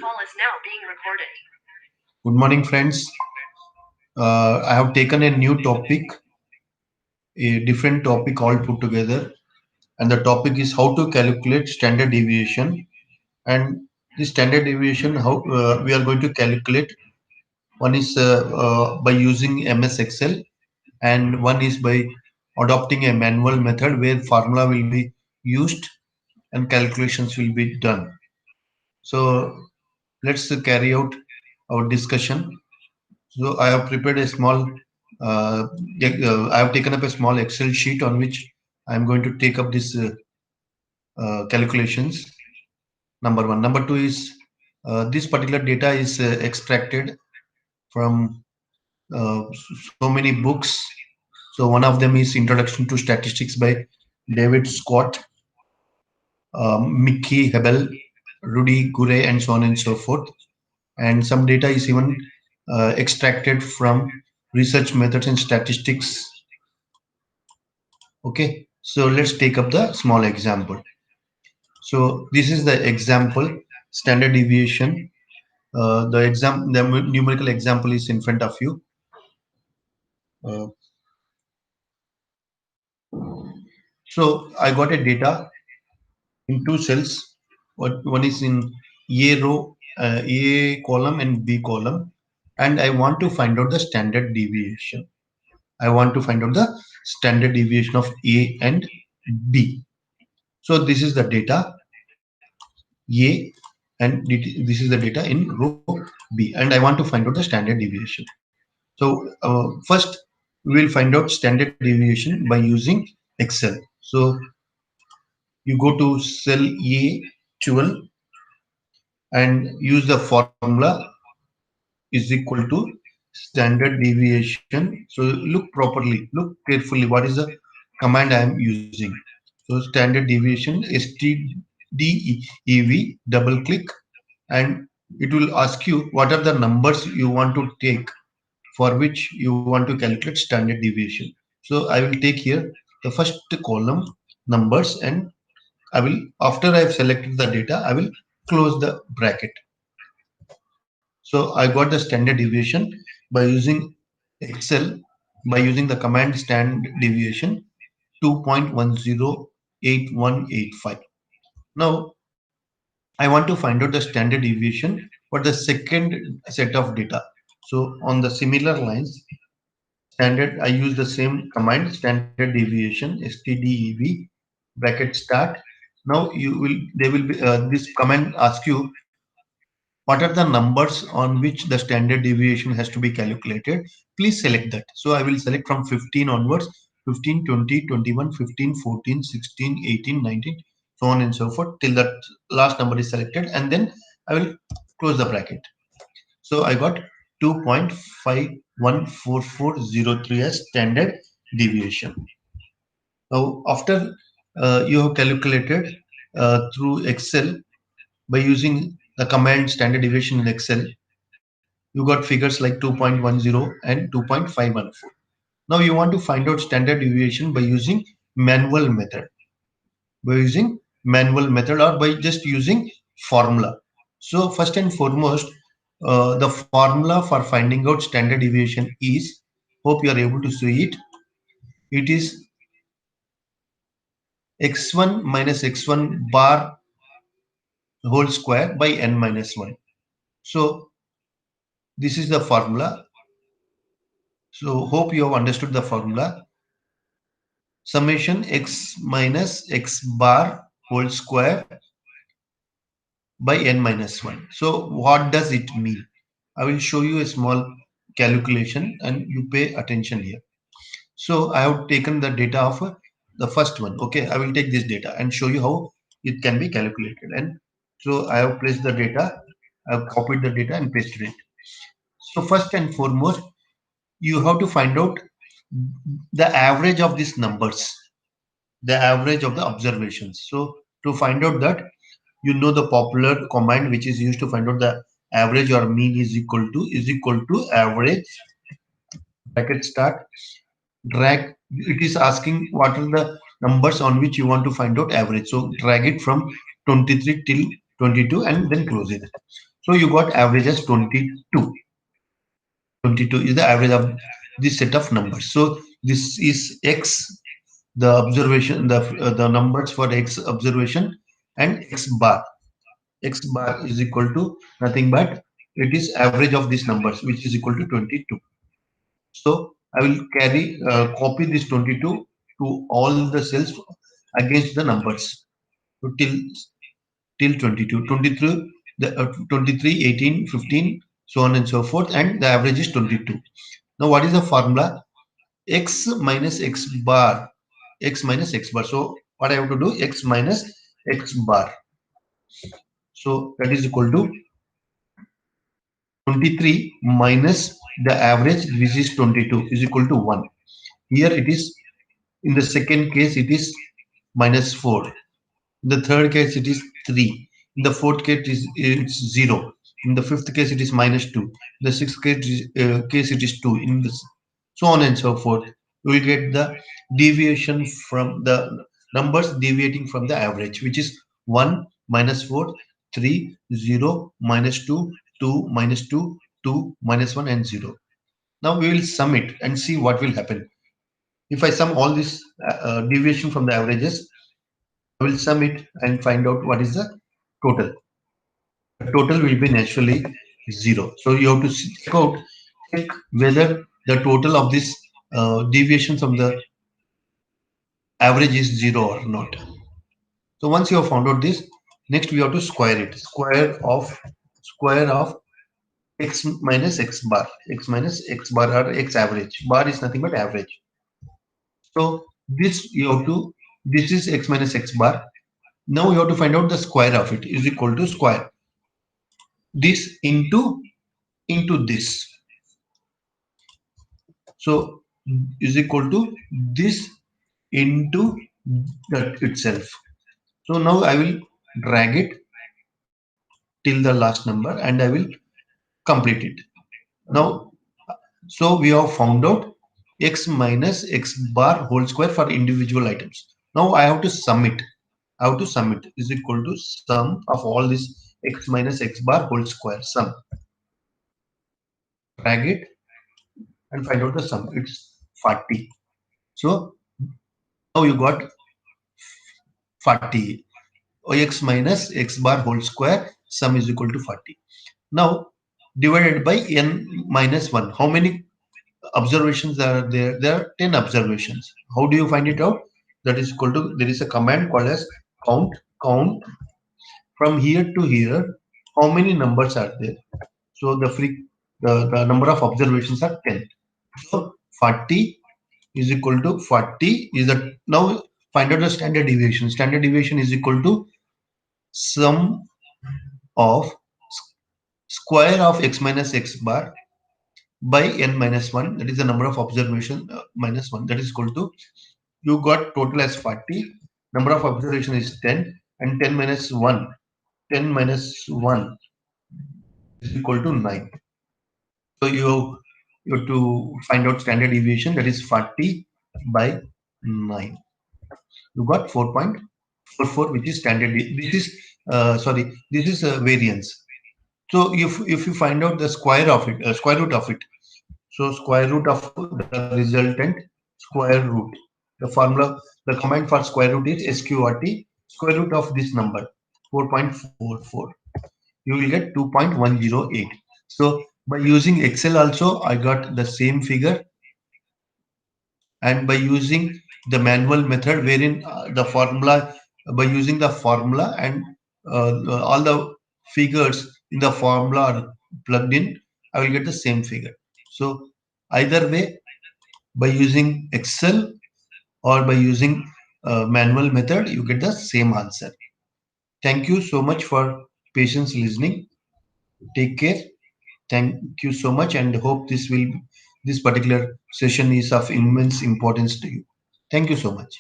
call is now being recorded. Good morning, friends. I have taken a new topic, a different topic all put together, and the topic is how to calculate standard deviation. And the standard deviation, how we are going to calculate. One is by using MS Excel, and one is by adopting a manual method where formula will be used and calculations will be done. So let's carry out our discussion. So I have prepared a small, I have taken up a small Excel sheet on which I am going to take up this calculations. Number one. Number two is this particular data is extracted from so many books. So one of them is Introduction to Statistics by David Scott, Mickey Hebel, Rudy Gurey, and so on and so forth. And some data is even extracted from research methods and statistics. Okay, so let's take up the small example. So this is the example standard deviation. The numerical example is in front of you. Uh, so I got a data in two cells. One is in A row, A column and B column, and I want to find out the standard deviation. I want to find out the standard deviation of A and B. So this is the data A, and this is the data in row B, and I want to find out the standard deviation. So first we will find out standard deviation by using Excel. So you go to cell A12 and use the formula is equal to standard deviation. So look properly, look carefully what is the command I am using. So standard deviation stdev, double click, and it will ask you what are the numbers you want to take for which you want to calculate standard deviation. So I will take here the first column numbers, and I will, after I have selected the data, I will close the bracket. So I got the standard deviation by using Excel, by using the command stand deviation 2.108185. Now I want to find out the standard deviation for the second set of data. So on the similar lines, standard, I use the same command, standard deviation stdev, bracket start. Now you will, they will be this command ask you what are the numbers on which the standard deviation has to be calculated. Please select that. So I will select from 15 onwards, 15, 20, 21, 15, 14, 16, 18, 19, so on and so forth till that last number is selected, and then I will close the bracket. So I got 2.514403 as standard deviation. Now after you have calculated through Excel by using the command standard deviation in Excel, you got figures like 2.10 and 2.514. Now you want to find out standard deviation by using manual method, by using manual method or by just using formula. So first and foremost, the formula for finding out standard deviation is, hope you are able to see it, it is x1 minus x1 bar whole square by n minus 1. So this is the formula. So hope you have understood the formula. Summation x minus x bar whole square by n minus 1. So what does it mean? I will show you a small calculation and you pay attention here. So I have taken the data of the first one. Okay, I will take this data and show you how it can be calculated. And so I have placed the data, I have copied the data and pasted it. So first and foremost, you have to find out the average of these numbers, the average of the observations. So to find out that, you know the popular command which is used to find out the average or mean is equal to average, bracket start, drag. It is asking what are the numbers on which you want to find out average. So drag it from 23 till 22 and then close it. So you got average as 22. 22 is the average of this set of numbers. So this is x, the observation, the numbers for x observation, and x bar. X bar is equal to nothing but it is average of these numbers, which is equal to 22. So I will copy this 22 to all the cells against the numbers. So till 22, 23, the 23, 18, 15, so on and so forth, and the average is 22. Now what is the formula? X minus x bar, x minus x bar. So what I have to do? X minus x bar. So that is equal to 23 minus the average, which is 22, is equal to 1. Here it is, in the second case it is minus 4. In the third case it is 3. In the fourth case it's 0. In the fifth case it is minus 2. In the sixth case it is 2. In this, so on and so forth. You will get the deviation from the numbers deviating from the average, which is 1, minus 4, 3, 0, minus 2, 2, minus 2, 2, minus 1, and 0. Now we will sum it and see what will happen. If I sum all this deviation from the averages, I will sum it and find out what is the total. The total will be naturally 0. So you have to check whether the total of this deviation from the average is 0 or not. So once you have found out this, next we have to square it. Square of x minus x bar. X minus x bar, or x average. Bar is nothing but average. So this you have to, this is x minus x bar. Now you have to find out the square of it is equal to square this into this. So is equal to this into that itself. So now I will drag it till the last number and I will complete it. Now, so we have found out x minus x bar whole square for individual items. Now I have to sum it. I have to sum it is equal to sum of all this x minus x bar whole square sum. Drag it and find out the sum. It's 40. So now you got 40. X minus x bar whole square sum is equal to 40. Now divided by n minus 1. How many observations are there? There are 10 observations. How do you find it out? That is equal to, there is a command called as count from here to here. How many numbers are there? So the number of observations are 10. So 40 is equal to 40 is the, now find out the standard deviation. Standard deviation is equal to sum of square of x minus x bar by n minus 1, that is the number of observation minus 1, that is equal to, you got total as 40, number of observation is 10, and 10 minus 1, 10 minus 1 is equal to 9. So you have to find out standard deviation, that is 40 by 9. You got 4.44, which is standard. This is sorry, this is variance. So if you find out the square of it, square root of it, so square root of the resultant square root. The formula, the command for square root is sqrt, square root of this number 4.44. You will get 2.108. So by using Excel also, I got the same figure, and by using the manual method wherein the formula, by using the formula and all the figures in the formula are plugged in, I will get the same figure. So either way, by using Excel or by using manual method, you get the same answer. Thank you so much for patience listening. Take care. Thank you so much, and hope this particular session is of immense importance to you. Thank you so much.